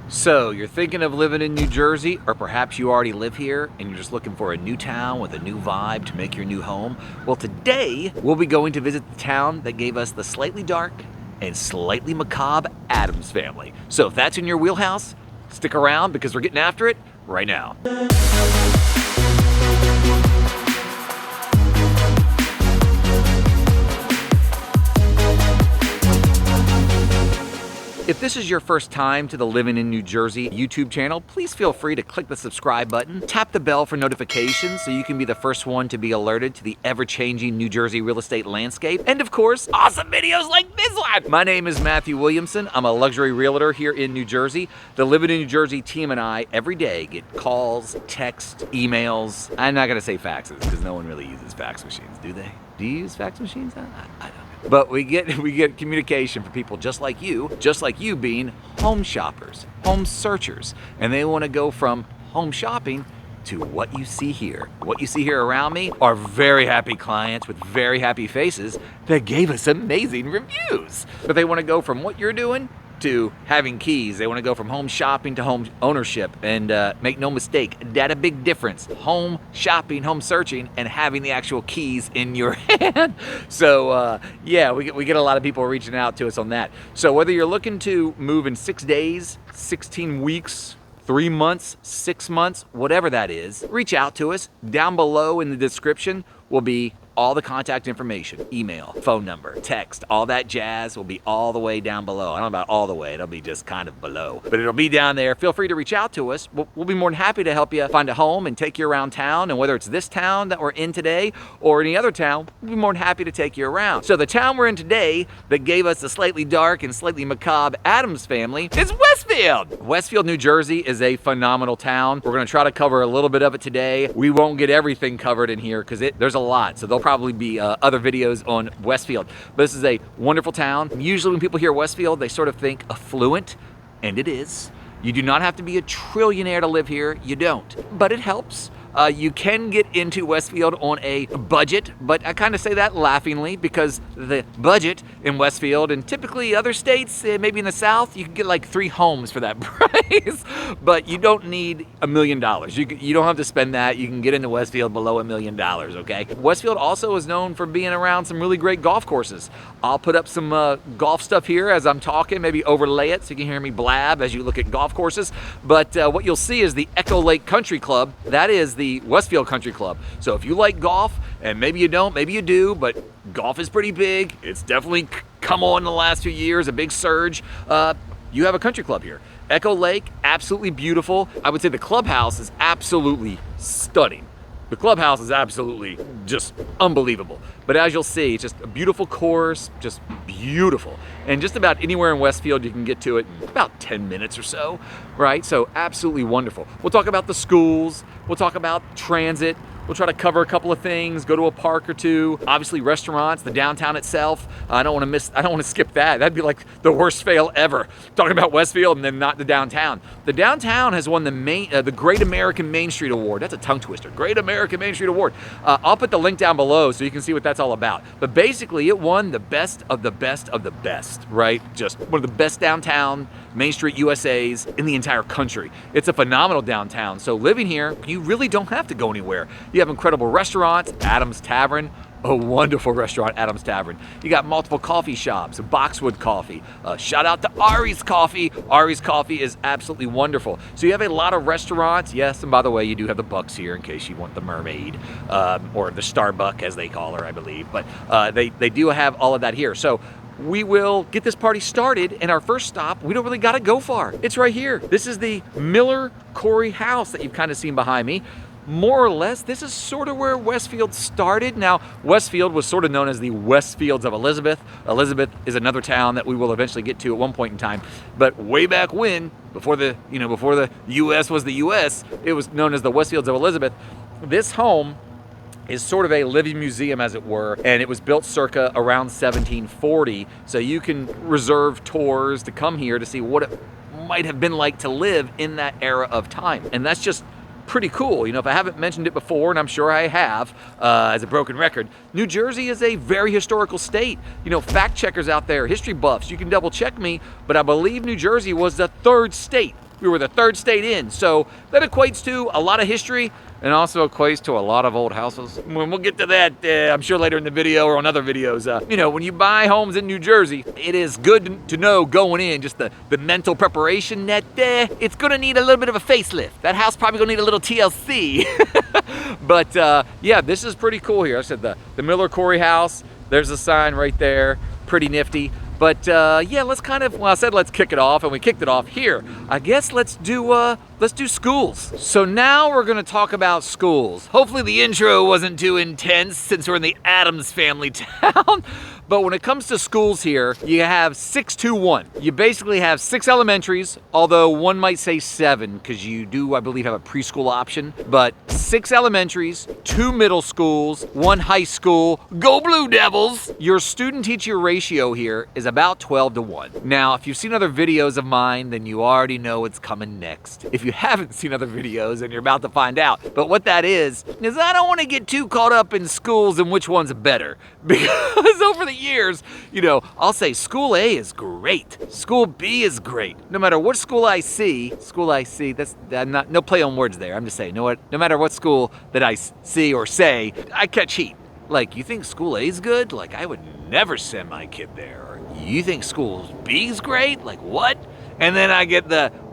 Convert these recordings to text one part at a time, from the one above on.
So, you're thinking of living in New Jersey, or perhaps you already live here and you're just looking for a new town with a new vibe to make your new home? Well, today we'll be going to visit the town that gave us the slightly dark and slightly macabre Addams Family. So, if that's in your wheelhouse, stick around because we're getting after it right now. If this is your first time to the Living in New Jersey YouTube channel, please feel free to click the subscribe button, tap the bell for notifications so you can be the first one to be alerted to the ever-changing New Jersey real estate landscape, and of course, awesome videos like this one! My name is Matthew Williamson. I'm a luxury realtor here in New Jersey. The Living in New Jersey team and I every day get calls, texts, emails. I'm not gonna say faxes because no one really uses fax machines, do they? Do you use fax machines? I don't know. But we get communication from people just like you being home shoppers, home searchers, and they want to go from home shopping to what you see here. What you see here around me are very happy clients with very happy faces that gave us amazing reviews. But they want to go from what you're doing to having keys. They want to go from home shopping to home ownership, and make no mistake, that's a big difference. Home shopping, home searching, and having the actual keys in your hand. So yeah, we get a lot of people reaching out to us on that. So whether you're looking to move in 6 days, 16 weeks, 3 months, 6 months, whatever that is, reach out to us. Down below in the description will be all the contact information, email, phone number, text, all that jazz will be all the way down below. I don't know about all the way, it'll be just kind of below, but it'll be down there. Feel free to reach out to us. We'll be more than happy to help you find a home and take you around town, and whether it's this town that we're in today or any other town, we'll be more than happy to take you around. So the town we're in today that gave us the slightly dark and slightly macabre Addams Family is Westfield. Westfield, New Jersey is a phenomenal town. We're gonna try to cover a little bit of it today. We won't get everything covered in here because there's a lot, so there'll probably be other videos on Westfield. But this is a wonderful town. Usually when people hear Westfield, they sort of think affluent, and it is. You do not have to be a trillionaire to live here. You don't, but it helps. You can get into Westfield on a budget, but I kind of say that laughingly because the budget in Westfield and typically other states, maybe in the South, you can get like 3 homes for that price, but you don't need $1 million. You don't have to spend that. You can get into Westfield below $1 million, okay? Westfield also is known for being around some really great golf courses. I'll put up some golf stuff here as I'm talking, maybe overlay it so you can hear me blab as you look at golf courses, but what you'll see is the Echo Lake Country Club. That is the Westfield Country Club. So if you like golf, and maybe you don't, maybe you do, but golf is pretty big. It's definitely come on in the last few years, a big surge. You have a country club here. Echo Lake, absolutely beautiful. I would say the clubhouse is absolutely stunning. The clubhouse is absolutely just unbelievable. But as you'll see, it's just a beautiful course, just beautiful. And just about anywhere in Westfield, you can get to it in about 10 minutes or so, right? So absolutely wonderful. We'll talk about the schools. We'll talk about transit. We'll try to cover a couple of things, go to a park or two. Obviously restaurants, the downtown itself. I don't want to skip that. That'd be like the worst fail ever. Talking about Westfield and then not the downtown. The downtown has won the Great American Main Street Award. That's a tongue twister. Great American Main Street Award. I'll put the link down below so you can see what that's all about. But basically it won the best of the best of the best, right? Just one of the best downtown Main Street USAs in the entire country. It's a phenomenal downtown. So living here, you really don't have to go anywhere. You have incredible restaurants, Addams Tavern, a wonderful restaurant, Addams Tavern. You got multiple coffee shops, Boxwood Coffee. Shout out to Ari's Coffee. Ari's Coffee is absolutely wonderful. So you have a lot of restaurants. Yes, and by the way, you do have the Bucks here in case you want the mermaid, or the Starbuck as they call her, I believe. But they do have all of that here. So we will get this party started, and our first stop, we don't really gotta go far. It's right here. This is the Miller-Cory House that you've kind of seen behind me. More or less, this is sort of where Westfield started. Now, Westfield was sort of known as the Westfields of Elizabeth. Elizabeth is another town that we will eventually get to at one point in time. But way back when, before the U.S. was the U.S., it was known as the Westfields of Elizabeth. This home is sort of a living museum, as it were, and it was built circa around 1740. So you can reserve tours to come here to see what it might have been like to live in that era of time. And that's just pretty cool. You know, if I haven't mentioned it before, and I'm sure I have, as a broken record, New Jersey is a very historical state. You know, fact checkers out there, history buffs, you can double check me, but I believe New Jersey was the third state We were the 3rd state in. So that equates to a lot of history and also equates to a lot of old houses. We'll get to that, I'm sure, later in the video or on other videos. You know, when you buy homes in New Jersey, it is good to know going in, just the mental preparation that it's gonna need a little bit of a facelift. That house probably gonna need a little TLC. But yeah, this is pretty cool here. I said the Miller-Cory House, there's a sign right there, pretty nifty. But yeah, let's kind of, well, I said let's kick it off, and we kicked it off here. I guess let's do schools. So now we're gonna talk about schools. Hopefully the intro wasn't too intense since we're in the Addams Family town. But when it comes to schools here, you have 621. You basically have 6 elementaries, although one might say 7, because you do, I believe, have a preschool option. But 6 elementaries, 2 middle schools, 1 high school. Go Blue Devils! Your student-teacher ratio here is about 12-1. Now, if you've seen other videos of mine, then you already know what's coming next. If you haven't seen other videos, then you're about to find out. But what that is I don't want to get too caught up in schools and which one's better. Because over the years, you know, I'll say school A is great, school B is great. No matter what school I see, that's not, no play on words there. I'm just saying, no matter what school that I see or say, I catch heat. Like, you think school A is good? Like, I would never send my kid there. Or, you think school B is great? Like, what? And then I get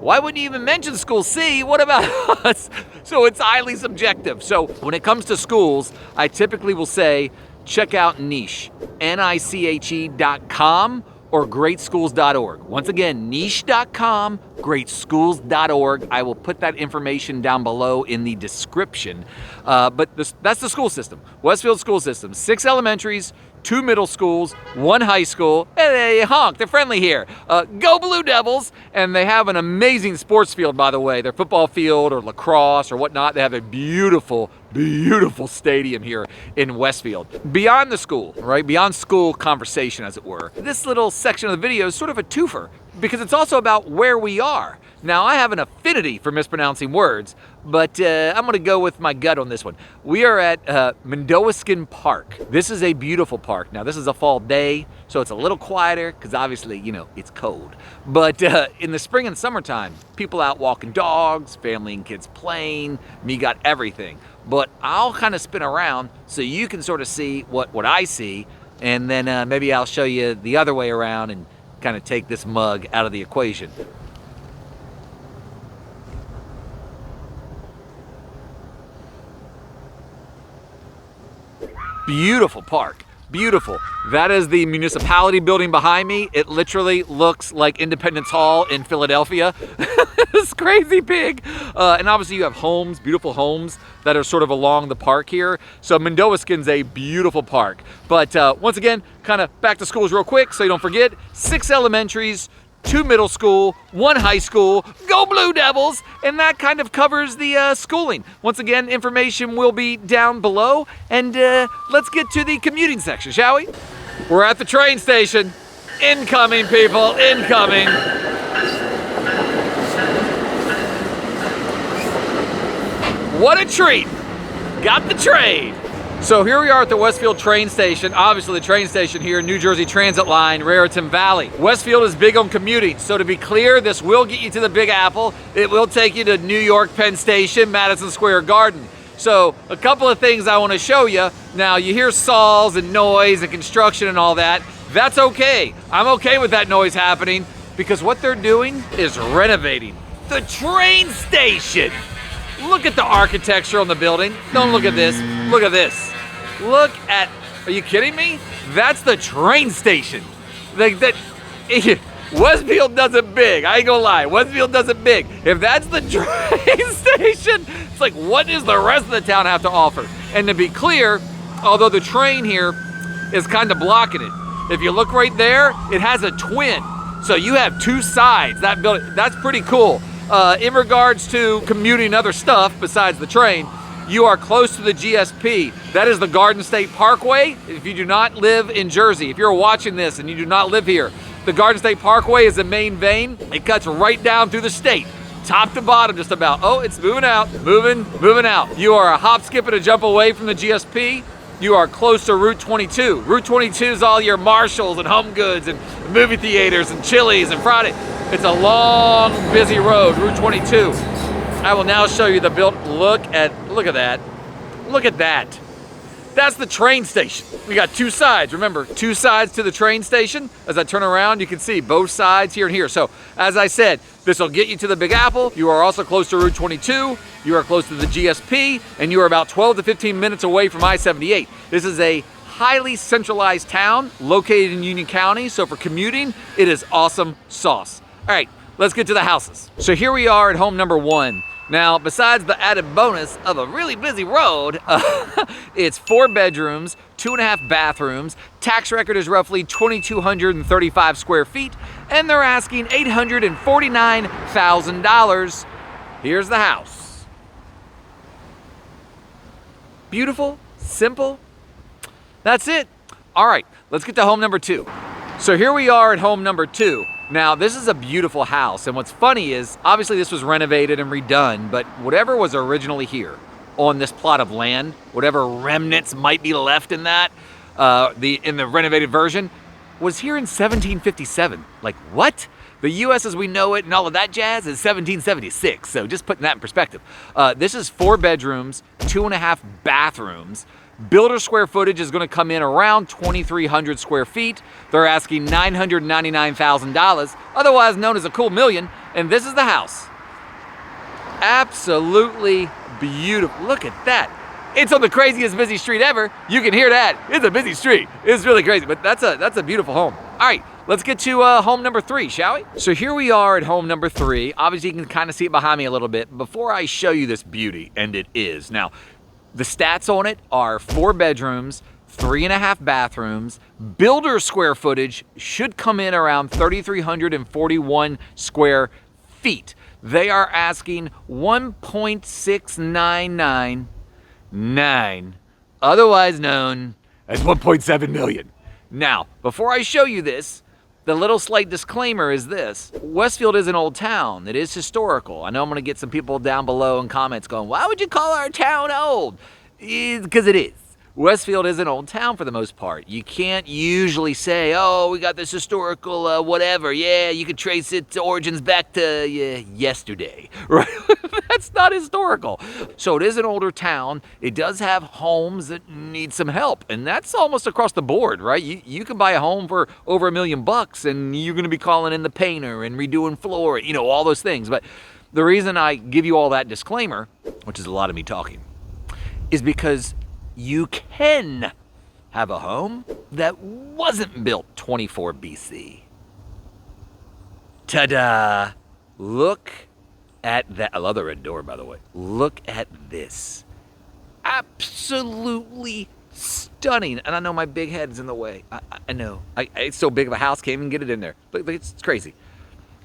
why wouldn't you even mention school C? What about us? So it's highly subjective. So when it comes to schools, I typically will say, check out Niche, niche.com or greatschools.org. Once again, niche.com, greatschools.org. I will put that information down below in the description. But that's the school system. Westfield school system, 6 elementaries, 2 middle schools, 1 high school. Hey, honk, they're friendly here. Go Blue Devils! And they have an amazing sports field, by the way. Their football field or lacrosse or whatnot. They have a beautiful, beautiful stadium here in Westfield. Beyond the school, right? Beyond school conversation, as it were. This little section of the video is sort of a twofer because it's also about where we are. Now, I have an affinity for mispronouncing words, but I'm gonna go with my gut on this one. We are at Mindowaskin Park. This is a beautiful park. Now, this is a fall day, so it's a little quieter, because obviously, you know, it's cold. But in the spring and summertime, people out walking dogs, family and kids playing, me got everything. But I'll kind of spin around so you can sort of see what I see, and then maybe I'll show you the other way around and kind of take this mug out of the equation. Beautiful park, beautiful. That is the municipality building behind me. It literally looks like Independence Hall in Philadelphia. It's crazy big. And obviously you have homes, beautiful homes that are sort of along the park here. So Mindowaskin's a beautiful park. But once again, kind of back to schools real quick so you don't forget. 6 elementaries, 2 middle school, 1 high school. Go Blue Devils! And that kind of covers the schooling. Once again, information will be down below. And let's get to the commuting section, shall we? We're at the train station. Incoming, people, incoming. What a treat! Got the train. So here we are at the Westfield train station. Obviously the train station here, New Jersey Transit Line, Raritan Valley. Westfield is big on commuting. So to be clear, this will get you to the Big Apple. It will take you to New York Penn Station, Madison Square Garden. So a couple of things I want to show you. Now you hear saws and noise and construction and all that. That's okay. I'm okay with that noise happening because what they're doing is renovating the train station. Look at the architecture on the building. Don't look at this. Look at this. Look at, are you kidding me? That's the train station. Like that, Westfield does it big. I ain't gonna lie, Westfield does it big. If that's the train station, it's like, what does the rest of the town have to offer? And to be clear, although the train here is kind of blocking it, if you look right there, it has a twin. So you have 2 sides. That building, that's pretty cool. In regards to commuting other stuff besides the train, you are close to the GSP. That is the Garden State Parkway. If you do not live in Jersey, if you're watching this and you do not live here, the Garden State Parkway is the main vein. It cuts right down through the state, top to bottom just about. Oh, it's moving out, moving out. You are a hop, skip, and a jump away from the GSP. you are close to Route 22. Route 22 is all your Marshalls and Home Goods and movie theaters and Chili's and Friday. It's a long, busy road, Route 22. I will now show you the built. Look at that. Look at that. That's the train station. We got two sides, remember, two sides to the train station. As I turn around, you can see both sides here and here. So, as I said, this will get you to the Big Apple. You are also close to Route 22. You are close to the GSP, and you are about 12 to 15 minutes away from I-78. This is a highly centralized town located in Union County, so for commuting, it is awesome sauce. All right, let's get to the houses. So here we are at home number 1. Now, besides the added bonus of a really busy road, it's 4 bedrooms, 2.5 bathrooms, tax record is roughly 2,235 square feet, and they're asking $849,000. Here's the house. Beautiful, simple, that's it. All right, let's get to home number 2. So here we are at home number 2. Now, this is a beautiful house, and what's funny is, obviously this was renovated and redone, but whatever was originally here on this plot of land, whatever remnants might be left in that, in the renovated version, was here in 1757. Like, what? The U.S. as we know it and all of that jazz is 1776, so just putting that in perspective. This is 4 bedrooms, 2.5 bathrooms. Builder square footage is going to come in around 2,300 square feet. They're asking $999,000, otherwise known as a cool million, and this is the house. Absolutely beautiful. Look at that. It's on the craziest busy street ever. You can hear that. It's a busy street. It's really crazy, but that's a beautiful home. All right, let's get to home number 3, shall we? So here we are at home number 3. Obviously, you can kind of see it behind me a little bit. Before I show you this beauty, and it is. Now, the stats on it are 4 bedrooms, 3.5 bathrooms. Builder square footage should come in around 3,341 square feet. They are asking $1.6999, otherwise known as 1.7 million. Now, before I show you this, the little slight disclaimer is this. Westfield is an old town. It is historical. I know I'm going to get some people down below in comments going, why would you call our town old? Because it is. Westfield is an old town for the most part. You can't usually say, oh, we got this historical whatever. Yeah, you could trace its origins back to yesterday, right? That's not historical. So it is an older town. It does have homes that need some help, and that's almost across the board, right? You can buy a home for over $1 million and you're going to be calling in the painter and redoing floor, all those things. But the reason I give you all that disclaimer, which is a lot of me talking, is because you can have a home that wasn't built 24 BC. Ta-da! Look at that. I love the red door, by the way. Look at this. Absolutely stunning. And I know my big head is in the way. I know. It's so big of a house, can't even get it in there. Look, it's crazy.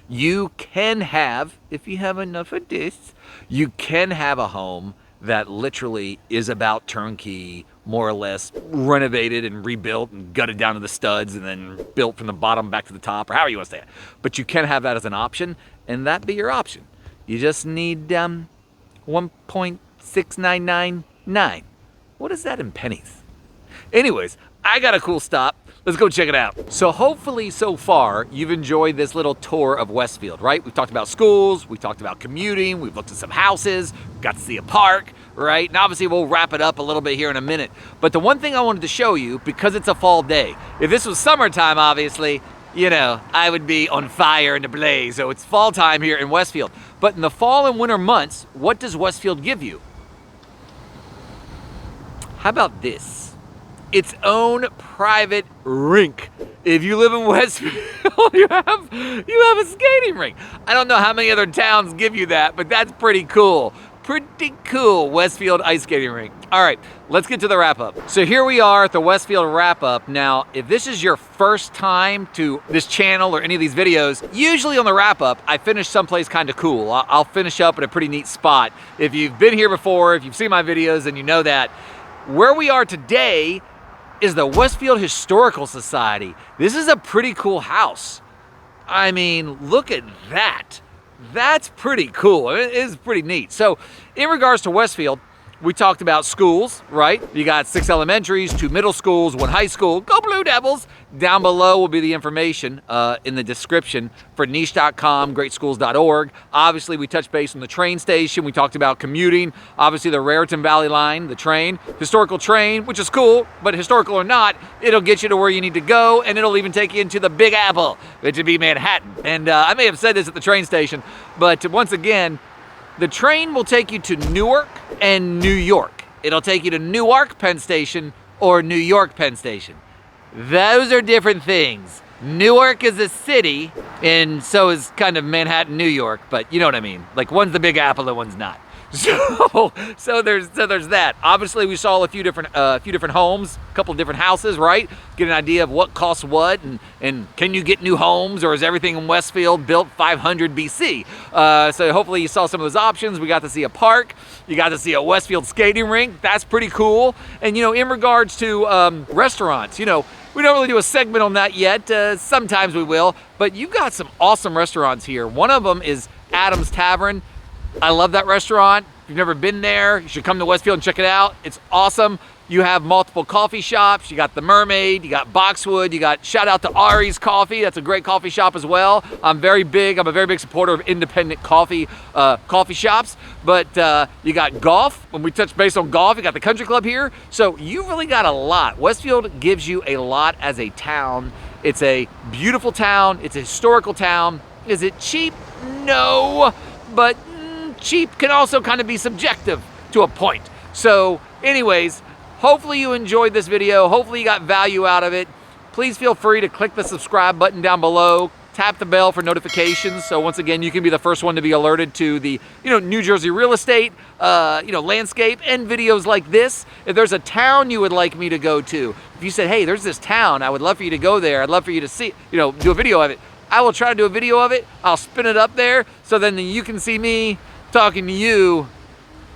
You can have, if you have enough of this, you can have a home that literally is about turnkey, more or less renovated and rebuilt and gutted down to the studs and then built from the bottom back to the top, or however you want to say it. But you can have that as an option, and that be your option. You just need 1.6999. What is that in pennies? Anyways, I got a cool stop. Let's go check it out. So hopefully so far you've enjoyed this little tour of Westfield, right? We've talked about schools, we've talked about commuting, we've looked at some houses, got to see a park, right? And obviously we'll wrap it up a little bit here in a minute. But the one thing I wanted to show you, because it's a fall day, if this was summertime, obviously, I would be on fire and ablaze. So it's fall time here in Westfield. But in the fall and winter months, what does Westfield give you? How about this? Its own private rink. If you live in Westfield, you have a skating rink. I don't know how many other towns give you that, but that's pretty cool. Pretty cool, Westfield ice skating rink. All right, let's get to the wrap up. So here we are at the Westfield wrap up. Now, if this is your first time to this channel or any of these videos, usually on the wrap up, I finish someplace kind of cool. I'll finish up at a pretty neat spot. If you've been here before, if you've seen my videos, then you know that. Where we are today is the Westfield Historical Society. This is a pretty cool house. I mean, look at that. That's pretty cool. It is pretty neat. So in regards to Westfield, We talked about schools, right? You got 6 elementaries, 2 middle schools, 1 high school. Go Blue Devils! Down below will be the information in the description for niche.com, greatschools.org. Obviously, we touched base on the train station. We talked about commuting. Obviously, the Raritan Valley line, the train. Historical train, which is cool, but historical or not, it'll get you to where you need to go, and it'll even take you into the Big Apple, which would be Manhattan. And I may have said this at the train station, but once again, the train will take you to Newark and New York. It'll take you to Newark Penn Station or New York Penn Station. Those are different things. Newark is a city, and so is kind of Manhattan, New York, but you know what I mean. Like, one's the Big Apple and one's not. So there's that. Obviously, we saw a few different homes, a couple of different houses, right? Get an idea of what costs what, and can you get new homes, or is everything in Westfield built 500 BC? So hopefully you saw some of those options. We got to see a park. You got to see a Westfield skating rink. That's pretty cool. And in regards to restaurants, we don't really do a segment on that yet. Sometimes we will, but you got some awesome restaurants here. One of them is Addams Tavern. I love that restaurant. If you've never been there, you should come to Westfield and check it out. It's awesome. You have multiple coffee shops. You got the Mermaid, you got Boxwood, you got, shout out to Ari's Coffee. That's a great coffee shop as well. I'm a very big supporter of independent coffee shops. But you got golf. When we touch base on golf, you got the country club here. So you really got a lot. Westfield gives you a lot as a town. It's a beautiful town. It's a historical town. Is it cheap? No, but cheap can also kind of be subjective to a point. So anyways, hopefully you enjoyed this video. Hopefully you got value out of it. Please feel free to click the subscribe button down below. Tap the bell for notifications. So once again, you can be the first one to be alerted to the, New Jersey real estate, landscape and videos like this. If there's a town you would like me to go to, if you said, hey, there's this town, I would love for you to go there. I'd love for you to see, do a video of it. I will try to do a video of it. I'll spin it up there so then you can see me talking to you.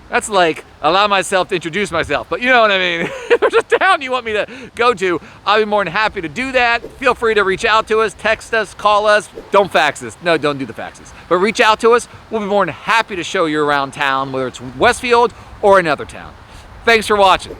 That's like allow myself to introduce myself, but you know what I mean. If there's a town you want me to go to, I'll be more than happy to do that. Feel free to reach out to us, text us, call us. Don't fax us. No, don't do the faxes. But reach out to us. We'll be more than happy to show you around town, whether it's Westfield or another town. Thanks for watching.